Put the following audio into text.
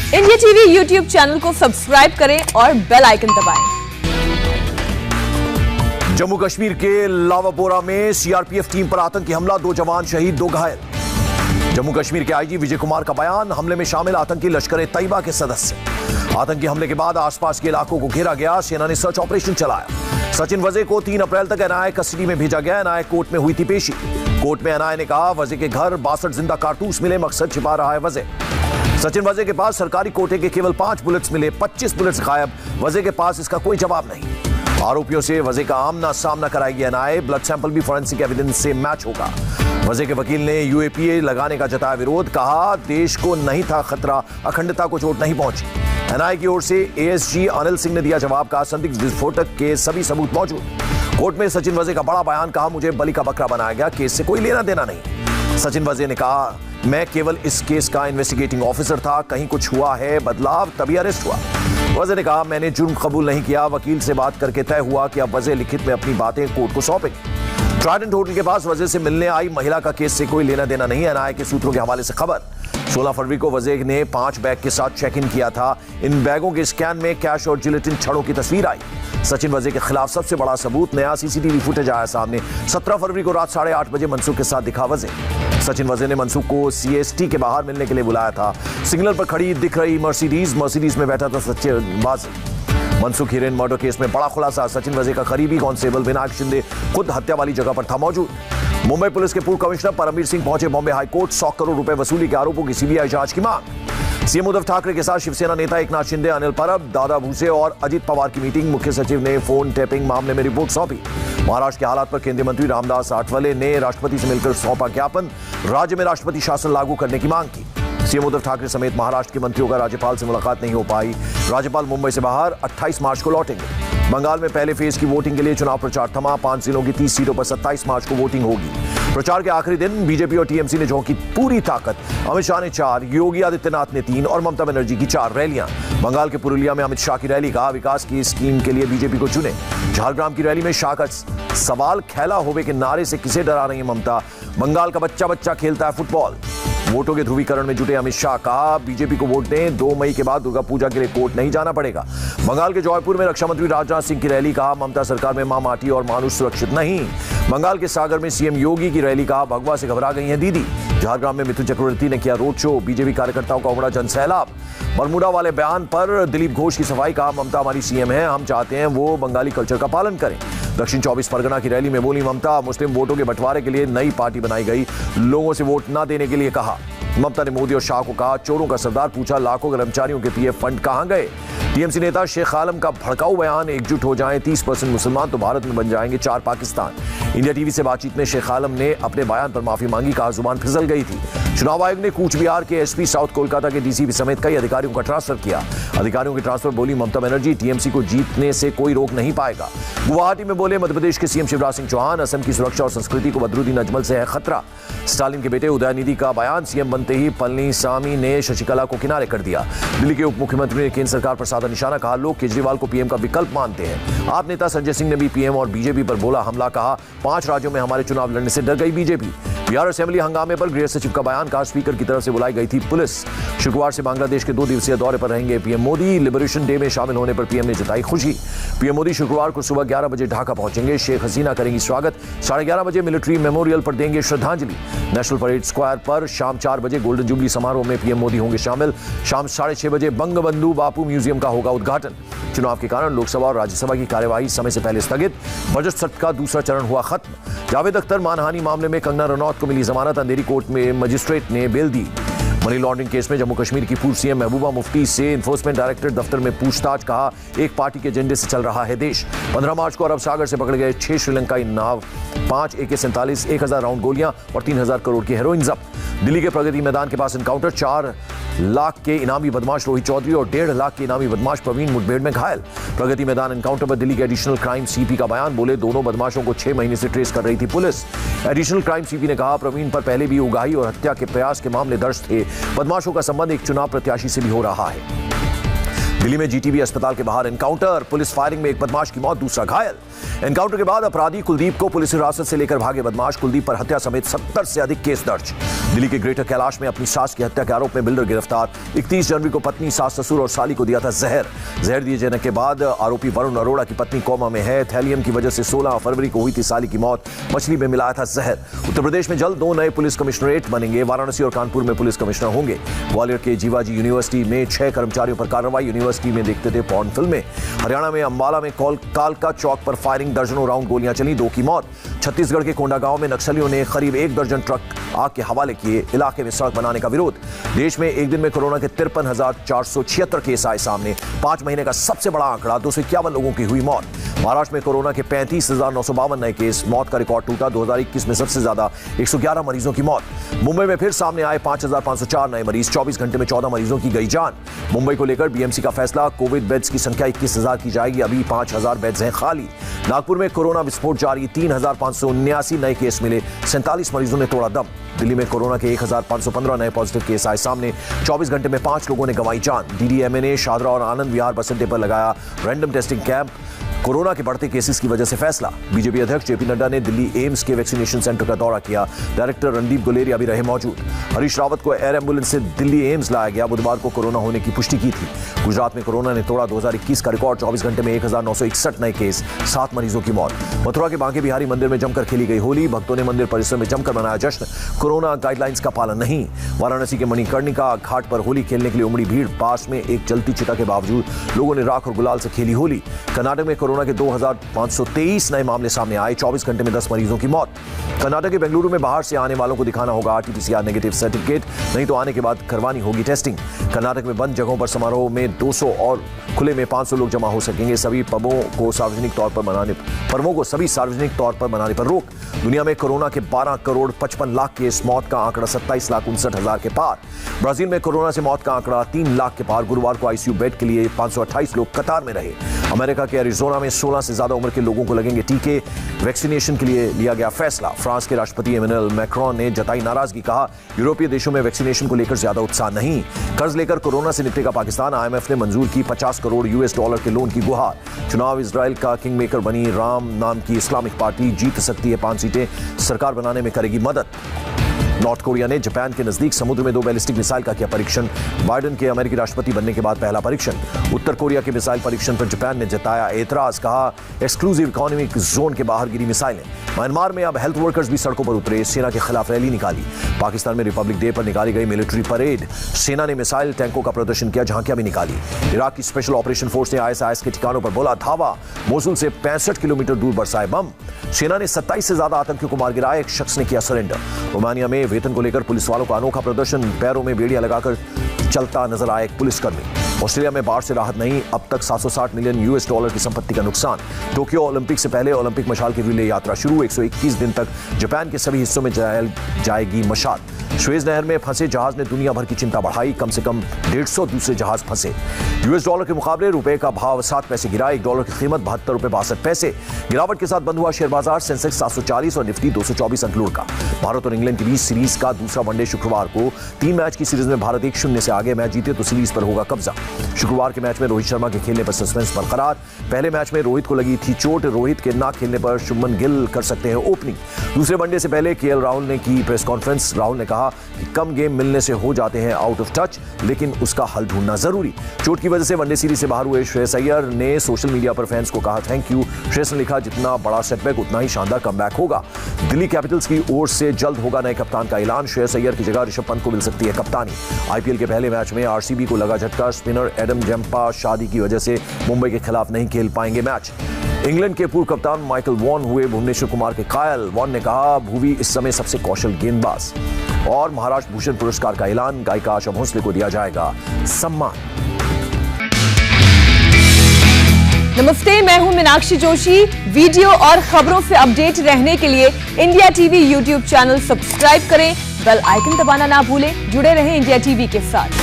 India TV YouTube channel को subscribe करें और बेल आइकन दबाएं। जम्मू कश्मीर के लावापोरा में सीआरपीएफ टीम पर आतंकी हमला, 2 जवान शहीद, 2 घायल। जम्मू कश्मीर के आईजी विजय कुमार का बयान, हमले में शामिल आतंकी लश्कर ए तैयबा के सदस्य। आतंकी हमले के बाद आसपास के इलाकों को घेरा गया, सेना ने सर्च ऑपरेशन चलाया। सचिन वजे को 3 अप्रैल तक एनआईए कस्टडी में भेजा गया। एनआईए कोर्ट में हुई थी पेशी। कोर्ट में एनआईए ने कहा, वजे के घर 62 जिंदा कारतूस मिले, मकसद छिपा रहा है वजे। सचिन वजे के पास सरकारी कोटे के केवल 5 बुलेट्स मिले, 25 बुलेट्स गायब। वजे के पास इसका कोई जवाब नहीं। आरोपियों से वजे का आमना सामना कराएगी एनआईए। ब्लड सैंपल भी फोरेंसिक एविडेंस से मैच होगा। वजे के वकील ने यूएपीए लगाने का जताया विरोध, कहा देश को नहीं था खतरा, अखंडता को चोट नहीं पहुंची। एनआईए की ओर से एएसजी अनिल सिंह ने दिया जवाब, कहा संदिग्ध विस्फोटक के सभी सबूत मौजूद। कोर्ट में सचिन वजे का बड़ा बयान, कहा मुझे बलि का बकरा बनाया गया, केस से कोई लेना देना नहीं। सचिन वजे ने कहा, मैं केवल इस केस का इन्वेस्टिगेटिंग ऑफिसर था, कहीं कुछ हुआ है बदलाव तभी अरेस्ट हुआ। वजे ने कहा, मैंने जुर्म कबूल नहीं किया। वकील से बात करके तय हुआ कि अब वजे लिखित में अपनी बातें कोर्ट को सौंपेंगे। ट्राइडेंट होटल के पास वजे से मिलने आई महिला का केस से कोई लेना देना नहीं। एनआईए के सूत्रों के हवाले से खबर, 16 फरवरी को वजे ने 5 बैग के साथ चेक इन किया था। इन बैगों के स्कैन में कैश और जिलेटिन छड़ों की तस्वीर आई। सचिन वजे के खिलाफ सबसे बड़ा सबूत, नया सीसीटीवी फुटेज आया सामने। 17 फरवरी को रात 8:30 बजे मनसूख के साथ दिखा वजे। सचिन वजे ने मनसूख को सीएसटी के बाहर मिलने के लिए बुलाया था। सिग्नल पर खड़ी दिख रही मर्सिडीज में बैठा था सचिन वजे। मनसूख हीरेन मर्डर केस में बड़ा खुलासा, सचिन वजे का करीबी कांस्टेबल विनायक शिंदे खुद हत्या वाली जगह पर था मौजूद। मुंबई पुलिस के पूर्व कमिश्नर परमवीर सिंह पहुंचे बॉम्बे हाईकोर्ट, 100 करोड़ रुपए वसूली के आरोपों की सीबीआई जांच की मांग। सीएम उद्धव ठाकरे के साथ शिवसेना नेता एकनाथ शिंदे, अनिल परब, दादा भूसे और अजित पवार की मीटिंग। मुख्य सचिव ने फोन टैपिंग मामले में रिपोर्ट सौंपी। महाराष्ट्र के हालात पर केंद्रीय मंत्री रामदास आठवले ने राष्ट्रपति से मिलकर सौंपा ज्ञापन, राज्य में राष्ट्रपति शासन लागू करने की मांग की। सीएम उद्धव ठाकरे समेत महाराष्ट्र के मंत्रियों का राज्यपाल से मुलाकात नहीं हो पाई। राज्यपाल मुंबई से बाहर, 28 मार्च को लौटेंगे। बंगाल में पहले फेज की वोटिंग के लिए चुनाव प्रचार थमा। 5 जिलों की 30 सीटों पर 27 मार्च को वोटिंग होगी। प्रचार के आखिरी दिन बीजेपी और टीएमसी ने झोंकी पूरी ताकत। अमित शाह ने 4, योगी आदित्यनाथ ने 3 और ममता बनर्जी की 4 रैलियां। बंगाल के पुरुलिया में अमित शाह की रैली, कहा विकास की स्कीम के लिए बीजेपी को चुने। झारग्राम की रैली में शाह का सवाल, खेला होवे के नारे से किसे डरा रही है ममता। बंगाल का बच्चा बच्चा खेलता है फुटबॉल। वोटों के ध्रुवीकरण में जुटे अमित शाह, कहा बीजेपी को वोट दें, 2 मई के बाद दुर्गा पूजा के लिए कोर्ट नहीं जाना पड़ेगा। बंगाल के जौनपुर में रक्षा मंत्री राजनाथ सिंह की रैली, कहा ममता सरकार में मां माटी और मानुष सुरक्षित नहीं। बंगाल के सागर में सीएम योगी की रैली, कहा भगवा से घबरा गई हैं दीदी। झारग्राम में मिथुन चक्रवर्ती ने किया रोड शो, बीजेपी कार्यकर्ताओं का उमड़ा जनसैलाब। बरमूडा वाले बयान पर दिलीप घोष की सफाई, कहा ममता हमारी सीएम है, हम चाहते हैं वो बंगाली कल्चर का पालन करें। दक्षिण 24 परगना की रैली में बोली ममता, मुस्लिम वोटों के बंटवारे के लिए नई पार्टी बनाई गई, लोगों से वोट न देने के लिए कहा। ममता ने मोदी और शाह को कहा, चोरों का सरदार पूछा, लाखों कर्मचारियों के पीएफ फंड कहां गए। टीएमसी नेता शेख आलम का भड़काऊ बयान, एकजुट हो जाएं 30% मुसलमान तो भारत में बन जाएंगे 4 पाकिस्तान। इंडिया टीवी से बातचीत में शेख आलम ने अपने बयान पर माफी मांगी, कहा जुबान फिसल गई थी। चुनाव आयोग ने कूच बिहार के एसपी, साउथ कोलकाता के डीसीपी समेत कई अधिकारियों का ट्रांसफर किया। अधिकारियों के ट्रांसफर, बोली ममता बनर्जी, टीएमसी को जीतने से कोई रोक नहीं पाएगा। गुवाहाटी में बोले मध्य प्रदेश के सीएम शिवराज सिंह चौहान, असम की सुरक्षा और संस्कृति को बदरुद्दीन अजमल से है खतरा। स्टालिन के बेटे उदयनिधि का बयान, सीएम बनते ही पलनीसामी ने शशिकला को किनारे कर दिया। दिल्ली के उप मुख्यमंत्री ने केंद्र सरकार पर साधा निशाना, कहा लोग केजरीवाल को पीएम का विकल्प मानते हैं। आप नेता संजय सिंह ने भी पीएम और बीजेपी पर बोला हमला, कहा 5 राज्यों में हमारे चुनाव लड़ने से डर गई बीजेपी। बिहार असेंबली हंगामे पर गृह सचिव का बयान, कहा स्पीकर की तरफ से बुलाई गई थी पुलिस। शुक्रवार से बांग्लादेश के 2 दिवसीय दौरे पर रहेंगे पीएम मोदी। लिबरेशन डे में शामिल होने पर पीएम ने जताई खुशी। पीएम मोदी शुक्रवार को सुबह 11 बजे ढाका पहुंचेंगे। शेख हसीना करेंगी स्वागत। 11:30 बजे मिलिट्री मेमोरियल पर देंगे श्रद्धांजलि। नेशनल परेड स्क्वायर पर शाम 4 बजे गोल्डन जुबली समारोह में पीएम मोदी होंगे शामिल। शाम 6:30 बजे बंगबंधु बापू म्यूजियम का होगा उद्घाटन। चुनाव के कारण लोकसभा और राज्यसभा की कार्यवाही समय से पहले स्थगित। बजट सत्र का दूसरा चरण हुआ खत्म। जावेद अख्तर मानहानि मामले में कंगना रनौत को मिली जमानत, अंधेरी कोर्ट में मजिस्ट्रेट ने बेल दी। मनी लॉन्ड्रिंग केस में जम्मू कश्मीर की पूर्व सीएम महबूबा मुफ्ती से एनफोर्समेंट डायरेक्टरेट दफ्तर में पूछताछ, कहा एक पार्टी के एजेंडे से चल रहा है देश। 15 मार्च को अरब सागर से पकड़े गए 6 श्रीलंकाई नाव, 5 AK-47, 1000 राउंड गोलियां और 3000 करोड़ की हेरोइन जब्त। दिल्ली के प्रगति मैदान के पास एनकाउंटर, 4 लाख के इनामी बदमाश रोहित चौधरी और 1.5 लाख के इनामी बदमाश प्रवीण मुठभेड़ में घायल। प्रगति मैदान एनकाउंटर पर दिल्ली के एडिशनल क्राइम सीपी का बयान, बोले दोनों बदमाशों को 6 महीने से ट्रेस कर रही थी पुलिस। एडिशनल क्राइम सीपी ने कहा प्रवीण पर पहले भी उगाही और हत्या के प्रयास के मामले दर्ज थे। बदमाशों का संबंध एक चुनाव प्रत्याशी से भी हो रहा है। दिल्ली में जीटीबी अस्पताल के बाहर एनकाउंटर, पुलिस फायरिंग में एक बदमाश की मौत, दूसरा घायल। एनकाउंटर के बाद अपराधी कुलदीप को पुलिस हिरासत से लेकर भागे बदमाश कुलदीप पर हत्या समेत 70 से अधिक केस दर्ज। दिल्ली के ग्रेटर कैलाश में अपनी सास की हत्या के आरोप में बिल्डर गिरफ्तार। 31 जनवरी को पत्नी, सास, ससुर और साली को दिया था जहर दिए जाने के बाद आरोपी वरुण अरोड़ा की पत्नी कोमा में है। थैलियम की वजह से 16 फरवरी को हुई थी साली की मौत। मछली में मिलाया था जहर। उत्तर प्रदेश में जल्द 2 नए पुलिस कमिश्नरेट बनेंगे। वाराणसी और कानपुर में पुलिस कमिश्नर होंगे। ग्वालियर के जीवाजी यूनिवर्सिटी में 6 कर्मचारियों पर कार्रवाई। यूनिवर्सिटी में देखते थे पॉर्न फिल्में। हरियाणा में अंबाला में कालका चौक पर फायरिंग, दर्जनों राउंड गोलियां चली, 2 की मौत। छत्तीसगढ़ के कोंडागांव में नक्सलियों ने करीब 1 दर्जन ट्रक आग के हवाले किए। इलाके में सड़क बनाने का विरोध। देश में एक दिन में कोरोना के 53,476 केस आए सामने। 5 महीने का सबसे बड़ा आंकड़ा। 251 लोगों की हुई मौत। महाराष्ट्र में कोरोना के 35,952 नए केस। मौत का रिकॉर्ड टूटा। 2021 में सबसे ज्यादा 111 मरीजों की मौत। मुंबई में फिर सामने आए 5,504 नए मरीज। 24 घंटे में 14 मरीजों की गई जान। मुंबई को लेकर बीएमसी का फैसला। कोविड बेड्स की संख्या 21,000 की जाएगी। अभी 5,000 बेड्स हैं खाली। नागपुर में कोरोना विस्फोट जारी। 3,579 नए केस मिले। 47 मरीजों ने तोड़ा दम। दिल्ली में कोरोना के 1,515 नए पॉजिटिव केस आए सामने। 24 घंटे में 5 लोगों ने गंवाई जान। डीडीएमए ने शादरा और आनंद विहार बस अड्डे पर लगाया रैंडम टेस्टिंग कैंप। कोरोना के बढ़ते केसेस की वजह से फैसला। बीजेपी अध्यक्ष जेपी नड्डा ने दिल्ली एम्स के वैक्सीनेशन सेंटर का दौरा किया। डायरेक्टर रणदीप गुलेरिया भी रहे मौजूद। हरीश रावत को एयर एम्बुलेंस से दिल्ली एम्स लाया गया। बुधवार को कोरोना होने की पुष्टि की थी। गुजरात में कोरोना ने तोड़ा 2021 का रिकॉर्ड। 24 घंटे में 1,961 नए केस, 7 मरीजों की मौत। मथुरा के बांके बिहारी मंदिर में जमकर खेली गई होली। भक्तों ने मंदिर परिसर में जमकर मनाया जश्न। कोरोना गाइडलाइंस का पालन नहीं। वाराणसी के मणिकर्णिका घाट पर होली खेलने के लिए उमड़ी भीड़। पास में एक जलती चिता के बावजूद लोगों ने राख और गुलाल से खेली होली। कर्नाटक में कोरोना के 2,523 नए मामले सामने आए। 24 घंटे में 10 मरीजों की मौत। कर्नाटक के बेंगलुरु में बाहर से आने वालों को दिखाना होगा आरटीपीसीआर नेगेटिव सर्टिफिकेट, नहीं तो आने के बाद करवानी होगी टेस्टिंग। कर्नाटक में बंद जगहों पर समारोह में 200 और खुले में 500 लोग जमा हो सकेंगे। सभी पर्वों को सार्वजनिक तौर पर मनाने पर रोक। दुनिया में कोरोना के 12 करोड़ 55 लाख केस। मौत का आंकड़ा 27,59,000 के पार। ब्राजील में कोरोना से मौत का आंकड़ा 3 लाख के पार। गुरुवार को आईसीयू बेड के लिए 528 लोग कतार में रहे। अमेरिका के एरिजोना में 16 से ज्यादा उम्र के लोगों को लगेंगे टीके। वैक्सीनेशन के लिए लिया गया फैसला। फ्रांस के राष्ट्रपति इमैनुअल मैक्रोन ने जताई नाराजगी। कहा, यूरोपीय देशों में वैक्सीनेशन को लेकर ज्यादा उत्साह नहीं। कर्ज लेकर कोरोना से निपटेगा पाकिस्तान। आईएमएफ ने मंजूर की $50 करोड़ के लोन की गुहार। चुनाव इजराइल का किंग मेकर बनी राम नाम की इस्लामिक पार्टी। जीत सकती है 5 सीटें। सरकार बनाने में करेगी मदद। नॉर्थ कोरिया ने जापान के नजदीक समुद्र में 2 बैलिस्टिक मिसाइल का किया परीक्षण। बाइडेन के अमेरिकी राष्ट्रपति बनने के बाद पहला परीक्षण। उत्तर कोरिया के मिसाइल परीक्षण पर जापान ने जताया एतराज। कहा, एक्सक्लूसिव इकोनॉमिक जोन के बाहर गिरी मिसाइलें। म्यांमार में अब हेल्थ वर्कर्स भी सड़कों पर उतरे। सेना के खिलाफ रैली निकाली। पाकिस्तान में रिपब्लिक डे पर निकाली गई मिलिट्री परेड। सेना ने मिसाइल टैंकों का प्रदर्शन किया, झांकियां भी निकाली। इराक की स्पेशल ऑपरेशन फोर्स ने आईएसआईएस के ठिकानों पर बोला धावा। मोसुल से 65 किलोमीटर दूर बरसाए बम। सेना ने 27 से ज्यादा आतंकियों को मार गिराया। एक शख्स ने किया सरेंडर। रोमानिया में वेतन को लेकर पुलिस वालों का अनोखा प्रदर्शन। पैरों में बेड़ियां लगाकर चलता नजर आया एक पुलिसकर्मी। ऑस्ट्रेलिया में बाढ़ से राहत नहीं। अब तक $760 मिलियन की संपत्ति का नुकसान। टोक्यो ओलंपिक से पहले ओलंपिक मशाल की रिले यात्रा शुरू। 121 दिन तक जापान के सभी हिस्सों में जाएगी मशाल। सुएज नहर में फंसे जहाज ने दुनिया भर की चिंता बढ़ाई। कम से कम 150 दूसरे जहाज फंसे। $, के मुकाबले रुपए का भाव 7 पैसे गिरा। $1 की कीमत ₹72.62। गिरावट के साथ बंद हुआ शेयर बाजार। सेंसेक्स 740 और निफ्टी 224 अंक लुढ़का। भारत और इंग्लैंड के बीच सीरीज का दूसरा वनडे शुक्रवार को। 3 मैच की सीरीज में भारत 1-0 से आगे। मैच जीते तो सीरीज पर होगा कब्जा। शुक्रवार के मैच में रोहित शर्मा के खेलने पर सस्पेंस बरकरार। पहले मैच में रोहित को लगी थी चोट। रोहित के ना खेलने पर शुभमन गिल कर सकते हैं ओपनिंग। दूसरे वनडे से पहले केएल राहुल ने की प्रेस कॉन्फ्रेंस। राहुल ने कहा कि कम गेम मिलने से हो जाते हैं आउट ऑफ टच, लेकिन उसका हल ढूंढना जरूरी। चोट की वजह से वनडे सीरीज से बाहर हुए श्रेयस अय्यर ने सोशल मीडिया पर फैंस को कहा थैंक यू। श्रेयस ने लिखा, जितना बड़ा सेटबैक उतना ही शानदार कमबैक होगा। दिल्ली कैपिटल्स की ओर से जल्द होगा नए कप्तान का ऐलान। श्रेयस अय्यर की जगह ऋषभ पंत को मिल सकती है कप्तानी। आईपीएल के पहले मैच में आरसीबी को लगा झटका। स्पिनर एडम जम्पा शादी की वजह से मुंबई के खिलाफ नहीं खेल पाएंगे मैच। इंग्लैंड के पूर्व कप्तान माइकल वॉन हुए भुवनेश्वर कुमार के कायल। वॉन ने कहा, भुवी इस समय सबसे कौशल गेंदबाज। और महाराष्ट्र भूषण पुरस्कार का ऐलान। गायिका आशा भोसले को दिया जाएगा सम्मान। नमस्ते, मैं हूं मीनाक्षी जोशी। वीडियो और खबरों से अपडेट रहने के लिए India TV YouTube channel subscribe करें। बेल आइकन दबाना ना भूलें। जुड़े रहें इंडिया टीवी के साथ।